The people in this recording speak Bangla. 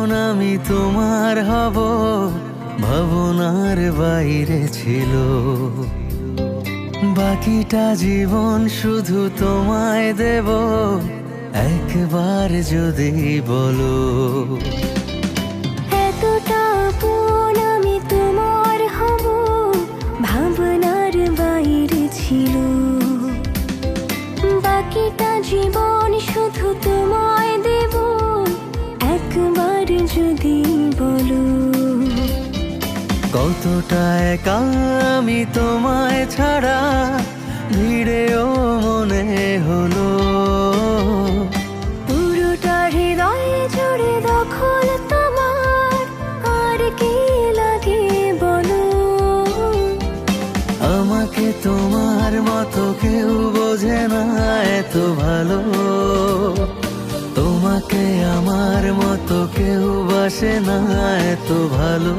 আমি তোমার হব ভাবনার বাইরে ছিল। বাকিটা জীবন শুধু তোমায় দেব, একবার যদি বলো। এতটা আপন আমি তোমার হব ভাবনার বাইরে ছিল। বাকিটা জীবন শুধু তোমায় দেব, একবার যদি বলো। কতটা একা আমি তোমায় ছাড়া, ভিড়েও মনে হলো। পুরোটা হৃদয় জুড়ে দখল তোমার, আর কি লাগে বলো। আমাকে তোমার মতো কেউ বোঝে না এত ভালো, তোমাকে আমার মতো কেউ বাসে না এত ভালো।